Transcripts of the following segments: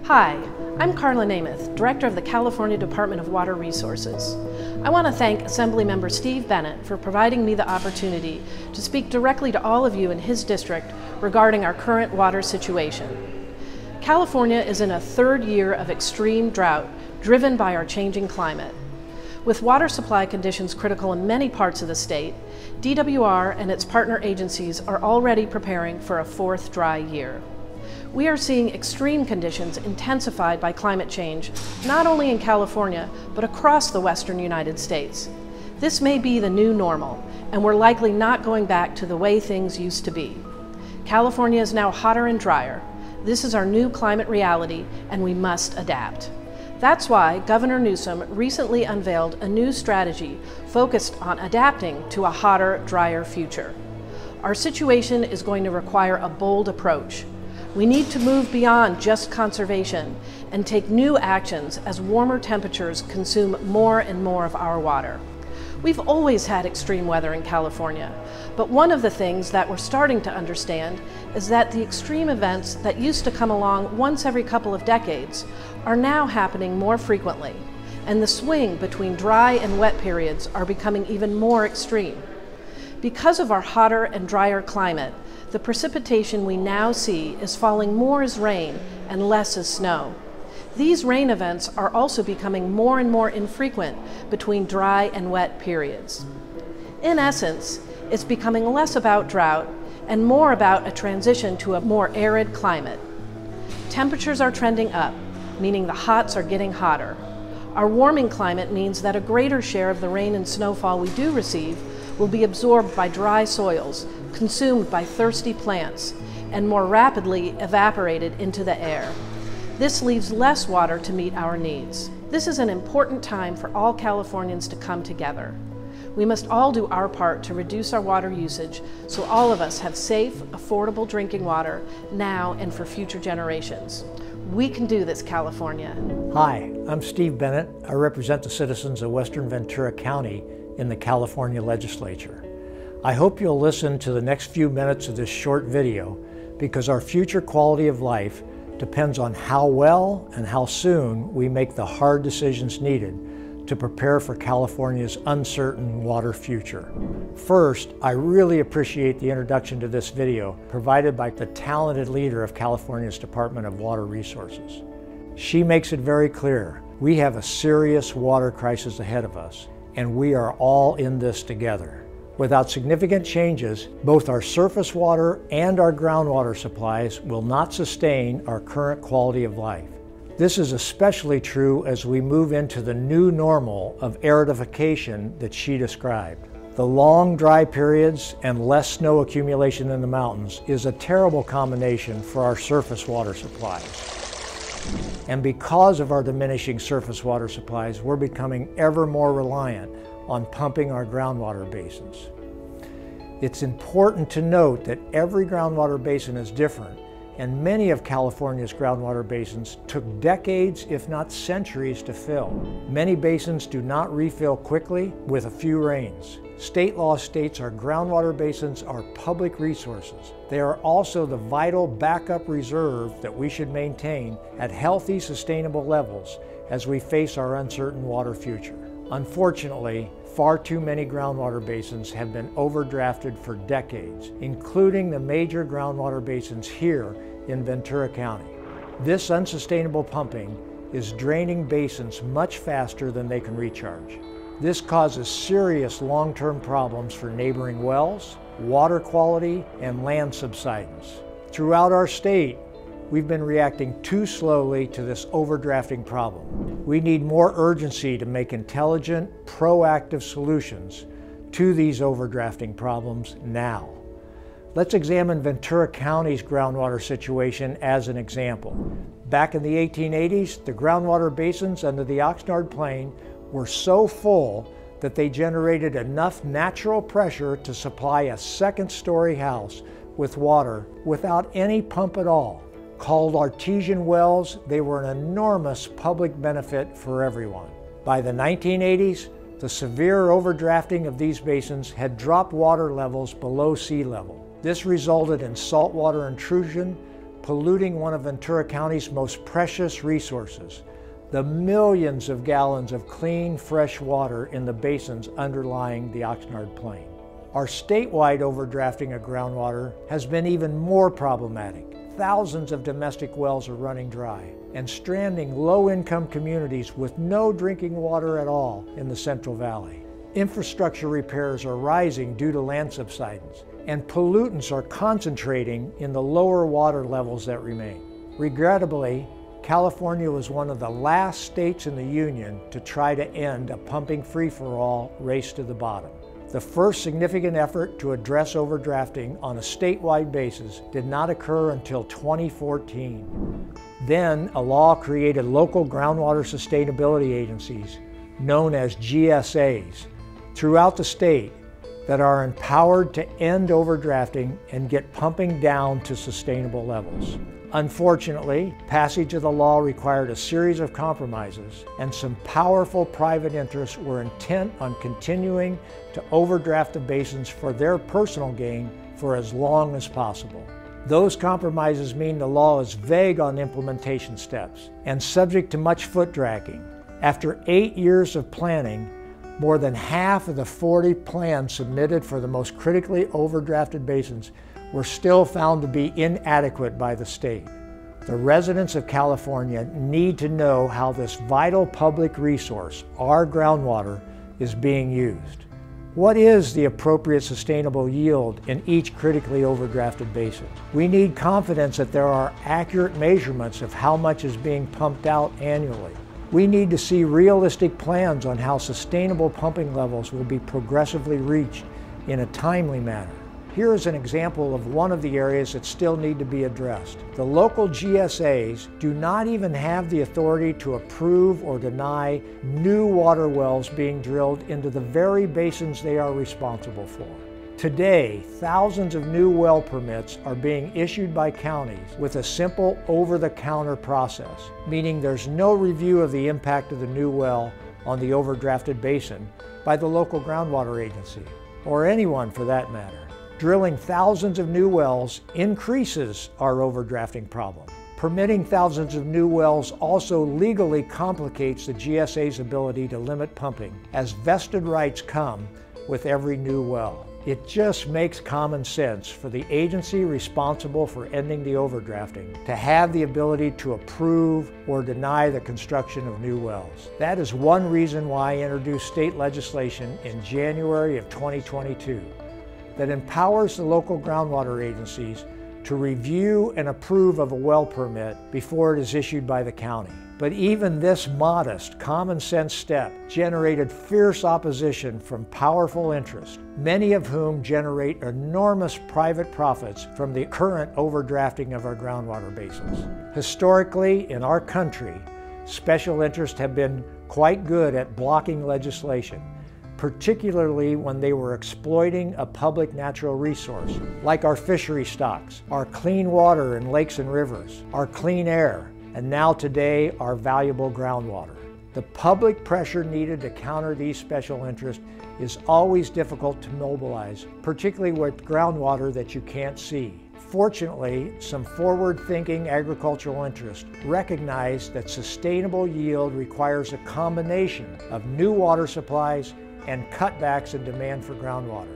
Hi, I'm Karla Nemeth, Director of the California Department of Water Resources. I want to thank Assemblymember Steve Bennett for providing me the opportunity to speak directly to all of you in his district regarding our current water situation. California is in a third year of extreme drought driven by our changing climate. With water supply conditions critical in many parts of the state, DWR and its partner agencies are already preparing for a fourth dry year. We are seeing extreme conditions intensified by climate change, not only in California, but across the western United States. This may be the new normal, and we're likely not going back to the way things used to be. California is now hotter and drier. This is our new climate reality, and we must adapt. That's why Governor Newsom recently unveiled a new strategy focused on adapting to a hotter, drier future. Our situation is going to require a bold approach. We need to move beyond just conservation and take new actions as warmer temperatures consume more and more of our water. We've always had extreme weather in California, but one of the things that we're starting to understand is that the extreme events that used to come along once every couple of decades are now happening more frequently, and the swing between dry and wet periods are becoming even more extreme. Because of our hotter and drier climate, the precipitation we now see is falling more as rain and less as snow. These rain events are also becoming more and more infrequent between dry and wet periods. In essence, it's becoming less about drought and more about a transition to a more arid climate. Temperatures are trending up, meaning the hots are getting hotter. Our warming climate means that a greater share of the rain and snowfall we do receive will be absorbed by dry soils, consumed by thirsty plants, and more rapidly evaporated into the air. This leaves less water to meet our needs. This is an important time for all Californians to come together. We must all do our part to reduce our water usage so all of us have safe, affordable drinking water now and for future generations. We can do this, California. Hi, I'm Steve Bennett. I represent the citizens of Western Ventura County in the California Legislature. I hope you'll listen to the next few minutes of this short video because our future quality of life depends on how well and how soon we make the hard decisions needed to prepare for California's uncertain water future. First, I really appreciate the introduction to this video provided by the talented leader of California's Department of Water Resources. She makes it very clear we have a serious water crisis ahead of us, and we are all in this together. Without significant changes, both our surface water and our groundwater supplies will not sustain our current quality of life. This is especially true as we move into the new normal of aridification that she described. The long dry periods and less snow accumulation in the mountains is a terrible combination for our surface water supplies. And because of our diminishing surface water supplies, we're becoming ever more reliant on pumping our groundwater basins. It's important to note that every groundwater basin is different, and many of California's groundwater basins took decades, if not centuries, to fill. Many basins do not refill quickly with a few rains. State law states our groundwater basins are public resources. They are also the vital backup reserve that we should maintain at healthy, sustainable levels as we face our uncertain water future. Unfortunately, far too many groundwater basins have been overdrafted for decades, including the major groundwater basins here in Ventura County. This unsustainable pumping is draining basins much faster than they can recharge. This causes serious long-term problems for neighboring wells, water quality, and land subsidence. Throughout our state, we've been reacting too slowly to this overdrafting problem. We need more urgency to make intelligent, proactive solutions to these overdrafting problems now. Let's examine Ventura County's groundwater situation as an example. Back in the 1880s, the groundwater basins under the Oxnard Plain were so full that they generated enough natural pressure to supply a second-story house with water without any pump at all. Called artesian wells, they were an enormous public benefit for everyone. By the 1980s, the severe overdrafting of these basins had dropped water levels below sea level. This resulted in saltwater intrusion, polluting one of Ventura County's most precious resources, the millions of gallons of clean, fresh water in the basins underlying the Oxnard Plain. Our statewide overdrafting of groundwater has been even more problematic. Thousands of domestic wells are running dry and stranding low-income communities with no drinking water at all in the Central Valley. Infrastructure repairs are rising due to land subsidence, and pollutants are concentrating in the lower water levels that remain. Regrettably, California was one of the last states in the Union to try to end a pumping free-for-all race to the bottom. The first significant effort to address overdrafting on a statewide basis did not occur until 2014. Then, a law created local groundwater sustainability agencies, known as GSAs, throughout the state that are empowered to end overdrafting and get pumping down to sustainable levels. Unfortunately, passage of the law required a series of compromises, and some powerful private interests were intent on continuing to overdraft the basins for their personal gain for as long as possible. Those compromises mean the law is vague on implementation steps and subject to much foot dragging. After 8 years of planning, more than half of the 40 plans submitted for the most critically overdrafted basins were still found to be inadequate by the state. The residents of California need to know how this vital public resource, our groundwater, is being used. What is the appropriate sustainable yield in each critically overdrafted basin? We need confidence that there are accurate measurements of how much is being pumped out annually. We need to see realistic plans on how sustainable pumping levels will be progressively reached in a timely manner. Here is an example of one of the areas that still need to be addressed. The local GSAs do not even have the authority to approve or deny new water wells being drilled into the very basins they are responsible for. Today, thousands of new well permits are being issued by counties with a simple over-the-counter process, meaning there's no review of the impact of the new well on the overdrafted basin by the local groundwater agency, or anyone for that matter. Drilling thousands of new wells increases our overdrafting problem. Permitting thousands of new wells also legally complicates the GSA's ability to limit pumping, as vested rights come with every new well. It just makes common sense for the agency responsible for ending the overdrafting to have the ability to approve or deny the construction of new wells. That is one reason why I introduced state legislation in January of 2022 that empowers the local groundwater agencies to review and approve of a well permit before it is issued by the county. But even this modest, common sense step generated fierce opposition from powerful interests, many of whom generate enormous private profits from the current overdrafting of our groundwater basins. Historically, in our country, special interests have been quite good at blocking legislation, particularly when they were exploiting a public natural resource, like our fishery stocks, our clean water in lakes and rivers, our clean air, and now today, our valuable groundwater. The public pressure needed to counter these special interests is always difficult to mobilize, particularly with groundwater that you can't see. Fortunately, some forward-thinking agricultural interests recognize that sustainable yield requires a combination of new water supplies and cutbacks in demand for groundwater.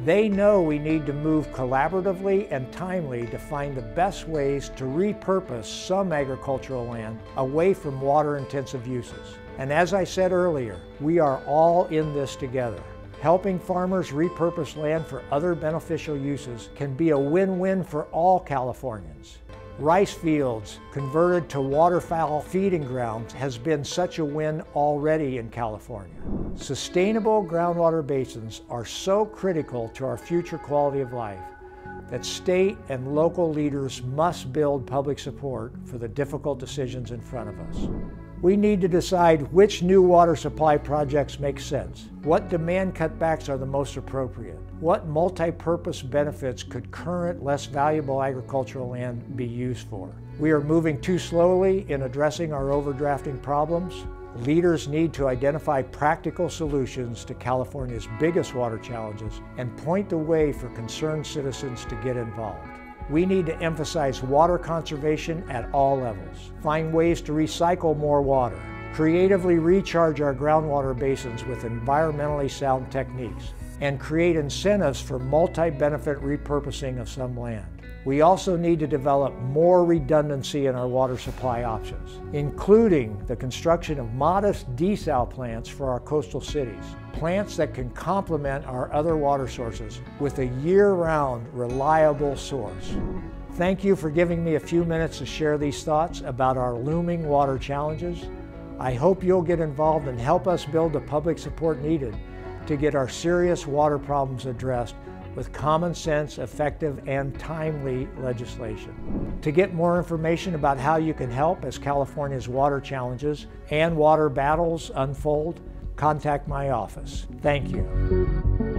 They know we need to move collaboratively and timely to find the best ways to repurpose some agricultural land away from water-intensive uses. And as I said earlier, we are all in this together. Helping farmers repurpose land for other beneficial uses can be a win-win for all Californians. Rice fields converted to waterfowl feeding grounds has been such a win already in California. Sustainable groundwater basins are so critical to our future quality of life that state and local leaders must build public support for the difficult decisions in front of us. We need to decide which new water supply projects make sense, what demand cutbacks are the most appropriate, what multi-purpose benefits could current, less valuable agricultural land be used for. We are moving too slowly in addressing our overdrafting problems. Leaders need to identify practical solutions to California's biggest water challenges and point the way for concerned citizens to get involved. We need to emphasize water conservation at all levels, find ways to recycle more water, creatively recharge our groundwater basins with environmentally sound techniques, and create incentives for multi-benefit repurposing of some land. We also need to develop more redundancy in our water supply options, including the construction of modest desal plants for our coastal cities, plants that can complement our other water sources with a year-round, reliable source. Thank you for giving me a few minutes to share these thoughts about our looming water challenges. I hope you'll get involved and help us build the public support needed to get our serious water problems addressed with common sense, effective, and timely legislation. To get more information about how you can help as California's water challenges and water battles unfold, contact my office. Thank you.